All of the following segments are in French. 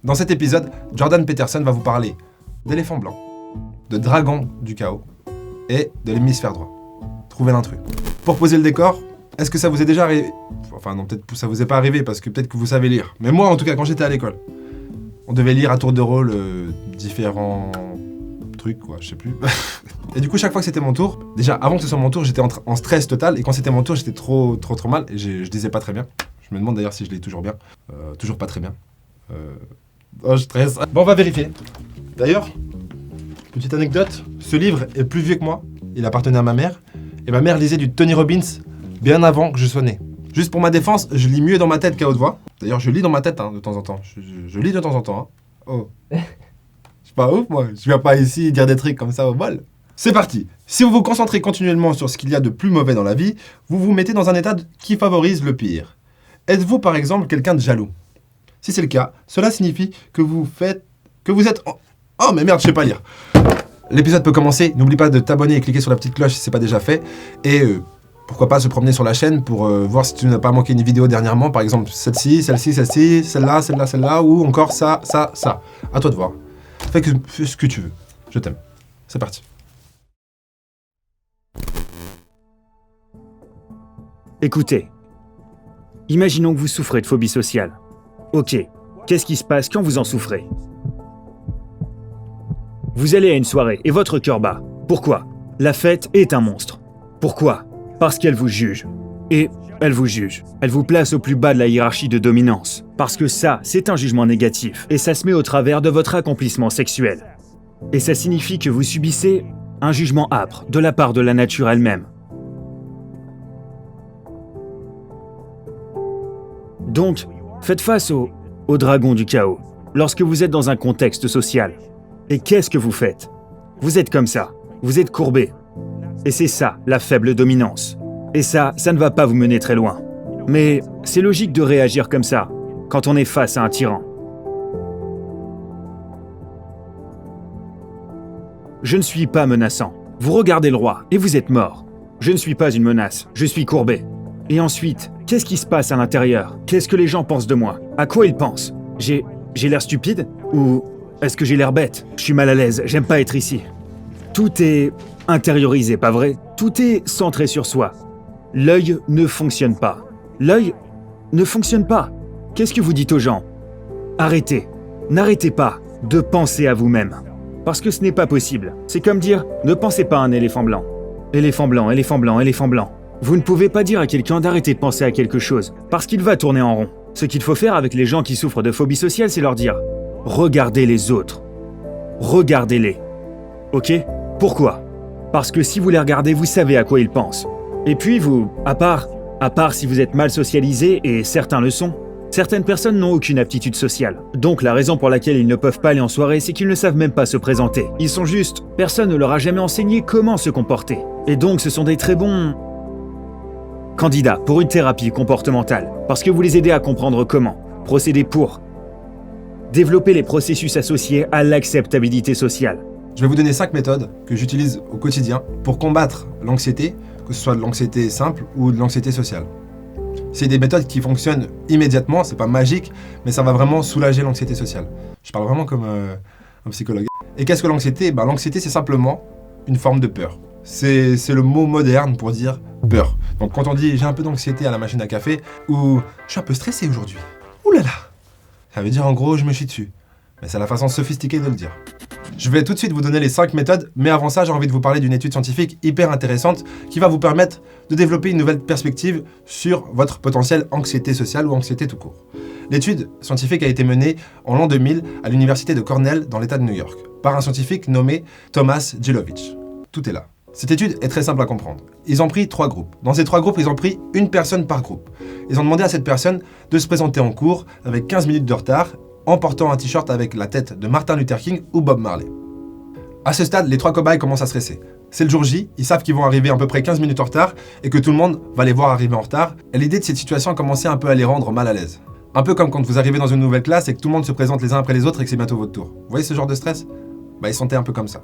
Dans cet épisode, Jordan Peterson va vous parler d'éléphant blanc, de dragon du chaos et de l'hémisphère droit. Trouvez l'intrus. Pour poser le décor, est-ce que ça vous est déjà arrivé? Enfin non, peut-être que ça vous est pas arrivé parce que peut-être que vous savez lire. Mais moi, en tout cas, quand j'étais à l'école, on devait lire à tour de rôle différents trucs, quoi, je sais plus. Et du coup, chaque fois que c'était mon tour, déjà avant que ce soit mon tour, j'étais en stress total. Et quand c'était mon tour, j'étais trop mal et je disais pas très bien. Je me demande d'ailleurs si je l'ai toujours bien. Toujours pas très bien. Oh, je stresse. Bon, on va vérifier. D'ailleurs, petite anecdote, ce livre est plus vieux que moi. Il appartenait à ma mère. Et ma mère lisait du Tony Robbins bien avant que je sois né. Juste pour ma défense, je lis mieux dans ma tête qu'à haute voix. D'ailleurs, je lis dans ma tête de temps en temps. Je lis de temps en temps. Oh. Je suis pas ouf, moi. Je viens pas ici dire des trucs comme ça au bol. C'est parti. Si vous vous concentrez continuellement sur ce qu'il y a de plus mauvais dans la vie, vous vous mettez dans un état qui favorise le pire. Êtes-vous par exemple quelqu'un de jaloux? Si c'est le cas, cela signifie que vous êtes... Oh mais merde, je sais pas lire. L'épisode peut commencer. N'oublie pas de t'abonner et cliquer sur la petite cloche si c'est pas déjà fait. Et pourquoi pas se promener sur la chaîne pour voir si tu n'as pas manqué une vidéo dernièrement. Par exemple celle-ci, celle-là, ou encore ça. À toi de voir. Fais ce que tu veux. Je t'aime. C'est parti. Écoutez, imaginons que vous souffrez de phobie sociale. Ok, qu'est-ce qui se passe quand vous en souffrez? Vous allez à une soirée et votre cœur bat. Pourquoi? La fête est un monstre. Pourquoi? Parce qu'elle vous juge. Et elle vous juge. Elle vous place au plus bas de la hiérarchie de dominance. Parce que ça, c'est un jugement négatif. Et ça se met au travers de votre accomplissement sexuel. Et ça signifie que vous subissez un jugement âpre de la part de la nature elle-même. Donc, faites face au dragon du chaos, lorsque vous êtes dans un contexte social. Et qu'est-ce que vous faites? Vous êtes comme ça, vous êtes courbé. Et c'est ça, la faible dominance. Et ça ne va pas vous mener très loin. Mais c'est logique de réagir comme ça, quand on est face à un tyran. Je ne suis pas menaçant. Vous regardez le roi et vous êtes mort. Je ne suis pas une menace, je suis courbé. Et ensuite, qu'est-ce qui se passe à l'intérieur? Qu'est-ce que les gens pensent de moi? À quoi ils pensent? J'ai l'air stupide? Ou est-ce que j'ai l'air bête? Je suis mal à l'aise, j'aime pas être ici. Tout est intériorisé, pas vrai? Tout est centré sur soi. L'œil ne fonctionne pas. L'œil ne fonctionne pas. Qu'est-ce que vous dites aux gens? Arrêtez. N'arrêtez pas de penser à vous-même. Parce que ce n'est pas possible. C'est comme dire, ne pensez pas à un éléphant blanc. Éléphant blanc, éléphant blanc, éléphant blanc. Vous ne pouvez pas dire à quelqu'un d'arrêter de penser à quelque chose, parce qu'il va tourner en rond. Ce qu'il faut faire avec les gens qui souffrent de phobie sociale, c'est leur dire « Regardez les autres. Regardez-les. » Ok? Pourquoi? Parce que si vous les regardez, vous savez à quoi ils pensent. Et puis vous, à part si vous êtes mal socialisé, et certains le sont, certaines personnes n'ont aucune aptitude sociale. Donc la raison pour laquelle ils ne peuvent pas aller en soirée, c'est qu'ils ne savent même pas se présenter. Ils sont juste... Personne ne leur a jamais enseigné comment se comporter. Et donc ce sont des très bons... candidats pour une thérapie comportementale, parce que vous les aidez à comprendre comment, procéder pour développer les processus associés à l'acceptabilité sociale. Je vais vous donner 5 méthodes que j'utilise au quotidien pour combattre l'anxiété, que ce soit de l'anxiété simple ou de l'anxiété sociale. C'est des méthodes qui fonctionnent immédiatement, c'est pas magique, mais ça va vraiment soulager l'anxiété sociale. Je parle vraiment comme un psychologue. Et qu'est-ce que l'anxiété? L'anxiété, c'est simplement une forme de peur. C'est le mot moderne pour dire peur. Donc quand on dit j'ai un peu d'anxiété à la machine à café ou je suis un peu stressé aujourd'hui, ouh là là, ça veut dire en gros je me chie dessus. Mais c'est la façon sophistiquée de le dire. Je vais tout de suite vous donner les 5 méthodes, mais avant ça j'ai envie de vous parler d'une étude scientifique hyper intéressante qui va vous permettre de développer une nouvelle perspective sur votre potentielle anxiété sociale ou anxiété tout court. L'étude scientifique a été menée en l'an 2000 à l'université de Cornell dans l'état de New York par un scientifique nommé Thomas Gilovich. Tout est là. Cette étude est très simple à comprendre. Ils ont pris 3 groupes. Dans ces 3 groupes, ils ont pris une personne par groupe. Ils ont demandé à cette personne de se présenter en cours avec 15 minutes de retard en portant un t-shirt avec la tête de Martin Luther King ou Bob Marley. À ce stade, les 3 cobayes commencent à stresser. C'est le jour J, ils savent qu'ils vont arriver à peu près 15 minutes en retard et que tout le monde va les voir arriver en retard. Et l'idée de cette situation a commencé un peu à les rendre mal à l'aise. Un peu comme quand vous arrivez dans une nouvelle classe et que tout le monde se présente les uns après les autres et que c'est bientôt votre tour. Vous voyez ce genre de stress? Ils sentaient un peu comme ça.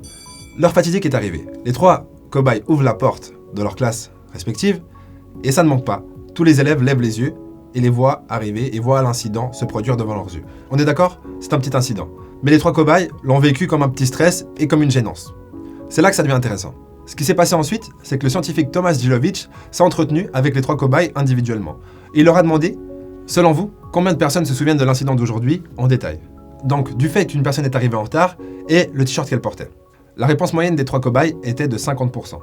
L'heure fatidique est arrivée. Les 3 cobayes ouvrent la porte de leur classe respective et ça ne manque pas. Tous les élèves lèvent les yeux et les voient arriver et voient l'incident se produire devant leurs yeux. On est d'accord? C'est un petit incident. Mais les 3 cobayes l'ont vécu comme un petit stress et comme une gênance. C'est là que ça devient intéressant. Ce qui s'est passé ensuite, c'est que le scientifique Thomas Gilovich s'est entretenu avec les 3 cobayes individuellement. Et il leur a demandé, selon vous, combien de personnes se souviennent de l'incident d'aujourd'hui en détail? Donc, du fait qu'une personne est arrivée en retard et le t-shirt qu'elle portait. La réponse moyenne des 3 cobayes était de 50%.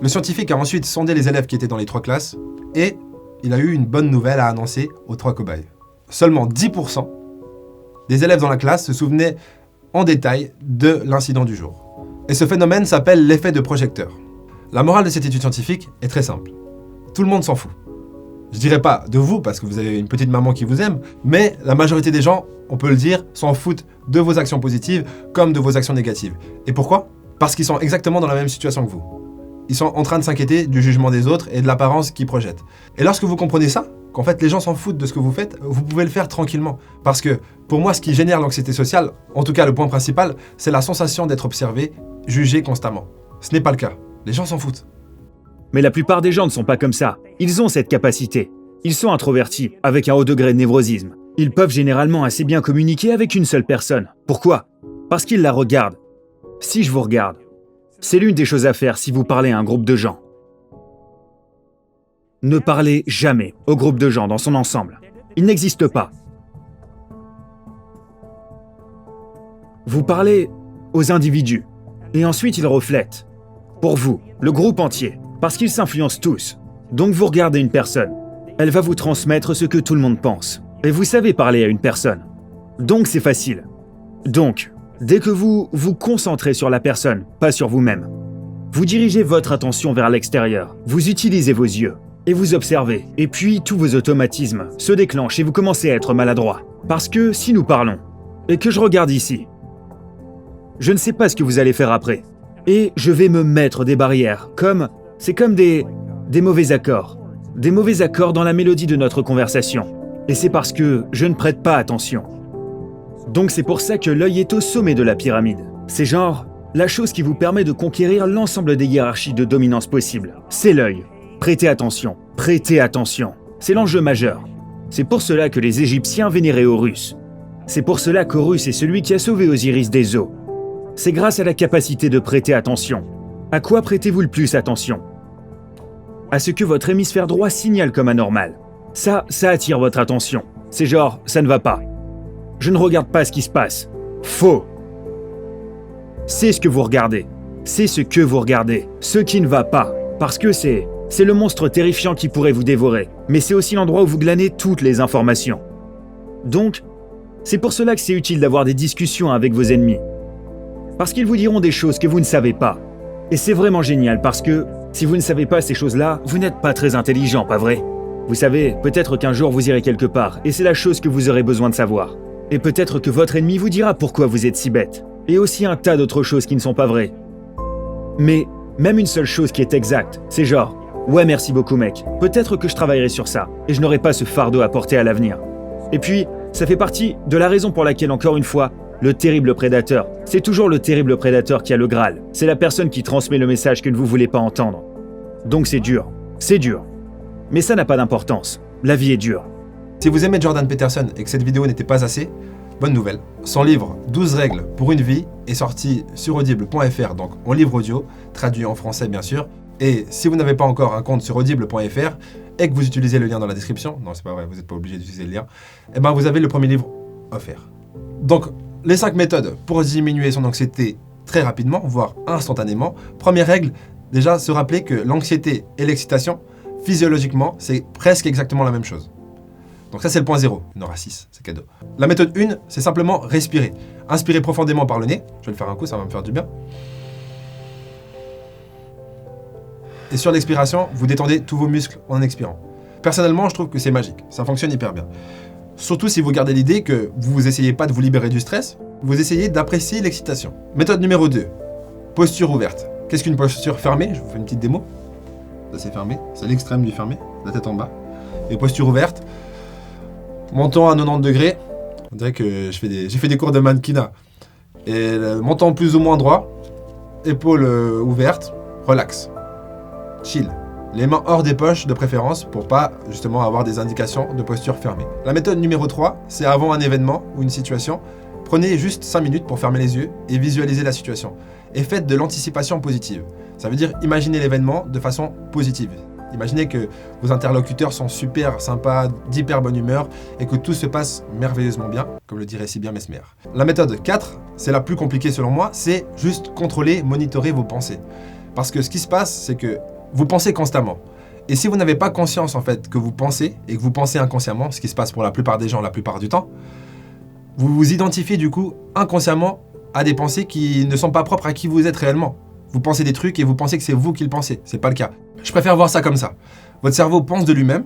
Le scientifique a ensuite sondé les élèves qui étaient dans les 3 classes et il a eu une bonne nouvelle à annoncer aux 3 cobayes. Seulement 10% des élèves dans la classe se souvenaient en détail de l'incident du jour. Et ce phénomène s'appelle l'effet de projecteur. La morale de cette étude scientifique est très simple. Tout le monde s'en fout. Je dirais pas de vous, parce que vous avez une petite maman qui vous aime, mais la majorité des gens, on peut le dire, s'en foutent de vos actions positives comme de vos actions négatives. Et pourquoi? Parce qu'ils sont exactement dans la même situation que vous. Ils sont en train de s'inquiéter du jugement des autres et de l'apparence qu'ils projettent. Et lorsque vous comprenez ça, qu'en fait les gens s'en foutent de ce que vous faites, vous pouvez le faire tranquillement. Parce que pour moi, ce qui génère l'anxiété sociale, en tout cas le point principal, c'est la sensation d'être observé, jugé constamment. Ce n'est pas le cas. Les gens s'en foutent. Mais la plupart des gens ne sont pas comme ça. Ils ont cette capacité. Ils sont introvertis, avec un haut degré de névrosisme. Ils peuvent généralement assez bien communiquer avec une seule personne. Pourquoi? Parce qu'ils la regardent. Si je vous regarde, c'est l'une des choses à faire si vous parlez à un groupe de gens. Ne parlez jamais au groupe de gens dans son ensemble. Il n'existe pas. Vous parlez aux individus, et ensuite ils reflètent. Pour vous, le groupe entier, parce qu'ils s'influencent tous. Donc vous regardez une personne. Elle va vous transmettre ce que tout le monde pense. Et vous savez parler à une personne. Donc c'est facile. Donc, dès que vous vous concentrez sur la personne, pas sur vous-même, vous dirigez votre attention vers l'extérieur. Vous utilisez vos yeux et vous observez. Et puis tous vos automatismes se déclenchent et vous commencez à être maladroit. Parce que si nous parlons, et que je regarde ici, je ne sais pas ce que vous allez faire après. Et je vais me mettre des barrières, c'est comme des mauvais accords. Des mauvais accords dans la mélodie de notre conversation. Et c'est parce que je ne prête pas attention. Donc c'est pour ça que l'œil est au sommet de la pyramide. C'est genre la chose qui vous permet de conquérir l'ensemble des hiérarchies de dominance possibles. C'est l'œil. Prêtez attention. Prêtez attention. C'est l'enjeu majeur. C'est pour cela que les Égyptiens vénéraient Horus. C'est pour cela qu'Horus est celui qui a sauvé Osiris des eaux. C'est grâce à la capacité de prêter attention. À quoi prêtez-vous le plus attention? À ce que votre hémisphère droit signale comme anormal. Ça attire votre attention. C'est genre, ça ne va pas. Je ne regarde pas ce qui se passe. Faux. C'est ce que vous regardez. C'est ce que vous regardez. Ce qui ne va pas. Parce que c'est le monstre terrifiant qui pourrait vous dévorer. Mais c'est aussi l'endroit où vous glanez toutes les informations. Donc, c'est pour cela que c'est utile d'avoir des discussions avec vos ennemis. Parce qu'ils vous diront des choses que vous ne savez pas. Et c'est vraiment génial parce que, si vous ne savez pas ces choses-là, vous n'êtes pas très intelligent, pas vrai? Vous savez, peut-être qu'un jour vous irez quelque part, et c'est la chose que vous aurez besoin de savoir. Et peut-être que votre ennemi vous dira pourquoi vous êtes si bête. Et aussi un tas d'autres choses qui ne sont pas vraies. Mais, même une seule chose qui est exacte, c'est genre, ouais merci beaucoup mec, peut-être que je travaillerai sur ça, et je n'aurai pas ce fardeau à porter à l'avenir. Et puis, ça fait partie de la raison pour laquelle, encore une fois, le terrible prédateur, c'est toujours le terrible prédateur qui a le Graal. C'est la personne qui transmet le message que ne vous voulez pas entendre. Donc c'est dur. C'est dur. Mais ça n'a pas d'importance. La vie est dure. Si vous aimez Jordan Peterson et que cette vidéo n'était pas assez, bonne nouvelle. Son livre 12 règles pour une vie est sorti sur audible.fr, donc en livre audio, traduit en français bien sûr. Et si vous n'avez pas encore un compte sur audible.fr et que vous utilisez le lien dans la description, non c'est pas vrai, vous n'êtes pas obligé d'utiliser le lien, et ben vous avez le premier livre offert. Donc les 5 méthodes pour diminuer son anxiété très rapidement, voire instantanément. Première règle, déjà se rappeler que l'anxiété et l'excitation, physiologiquement, c'est presque exactement la même chose. Donc ça c'est le point 0, il y en aura 6, c'est cadeau. La méthode 1, c'est simplement respirer. Inspirez profondément par le nez, je vais le faire un coup, ça va me faire du bien. Et sur l'expiration, vous détendez tous vos muscles en expirant. Personnellement, je trouve que c'est magique, ça fonctionne hyper bien. Surtout si vous gardez l'idée que vous essayez pas de vous libérer du stress, vous essayez d'apprécier l'excitation. Méthode numéro 2, posture ouverte. Qu'est-ce qu'une posture fermée? Je vous fais une petite démo. Ça c'est fermé, c'est l'extrême du fermé, la tête en bas. Et posture ouverte, menton à 90 degrés. On dirait que j'ai fait des cours de mannequinat. Et le menton plus ou moins droit, épaules ouvertes, relax, chill, Les mains hors des poches de préférence pour pas justement avoir des indications de posture fermée. La méthode numéro 3, c'est avant un événement ou une situation, prenez juste 5 minutes pour fermer les yeux et visualiser la situation. Et faites de l'anticipation positive. Ça veut dire imaginer l'événement de façon positive. Imaginez que vos interlocuteurs sont super sympas, d'hyper bonne humeur et que tout se passe merveilleusement bien, comme le dirait si bien Mesmer. La méthode 4, c'est la plus compliquée selon moi, c'est juste contrôler, monitorer vos pensées. Parce que ce qui se passe, c'est que vous pensez constamment. Et si vous n'avez pas conscience en fait que vous pensez, et que vous pensez inconsciemment, ce qui se passe pour la plupart des gens la plupart du temps, vous vous identifiez du coup inconsciemment à des pensées qui ne sont pas propres à qui vous êtes réellement. Vous pensez des trucs et vous pensez que c'est vous qui le pensez. C'est pas le cas. Je préfère voir ça comme ça. Votre cerveau pense de lui-même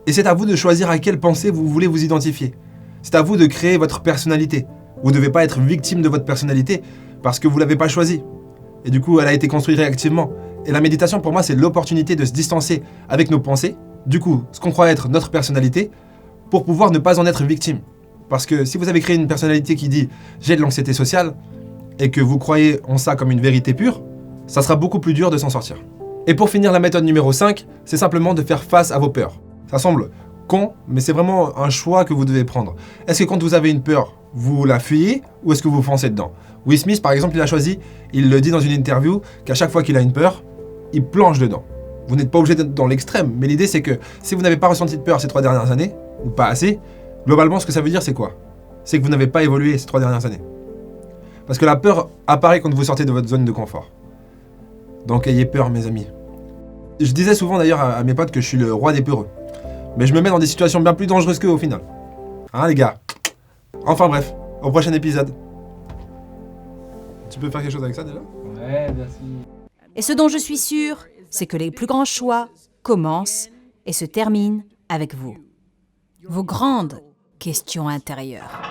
et c'est à vous de choisir à quelle pensée vous voulez vous identifier. C'est à vous de créer votre personnalité. Vous ne devez pas être victime de votre personnalité parce que vous ne l'avez pas choisie. Et du coup, elle a été construite réactivement. Et la méditation, pour moi, c'est l'opportunité de se distancer avec nos pensées, du coup, ce qu'on croit être notre personnalité, pour pouvoir ne pas en être victime. Parce que si vous avez créé une personnalité qui dit « j'ai de l'anxiété sociale », et que vous croyez en ça comme une vérité pure, ça sera beaucoup plus dur de s'en sortir. Et pour finir, la méthode numéro 5, c'est simplement de faire face à vos peurs. Ça semble con, mais c'est vraiment un choix que vous devez prendre. Est-ce que quand vous avez une peur, vous la fuyez ou est-ce que vous foncez dedans? Will Smith, par exemple, il a choisi, il le dit dans une interview, qu'à chaque fois qu'il a une peur, il plonge dedans. Vous n'êtes pas obligé d'être dans l'extrême, mais l'idée c'est que si vous n'avez pas ressenti de peur ces 3 dernières années, ou pas assez, globalement ce que ça veut dire c'est quoi? C'est que vous n'avez pas évolué ces 3 dernières années. Parce que la peur apparaît quand vous sortez de votre zone de confort. Donc ayez peur, mes amis. Je disais souvent d'ailleurs à mes potes que je suis le roi des peureux. Mais je me mets dans des situations bien plus dangereuses qu'eux au final. Hein les gars? Enfin bref, au prochain épisode. Tu peux faire quelque chose avec ça déjà? Ouais, merci. Et ce dont je suis sûr, c'est que les plus grands choix commencent et se terminent avec vous. Vos grandes questions intérieures.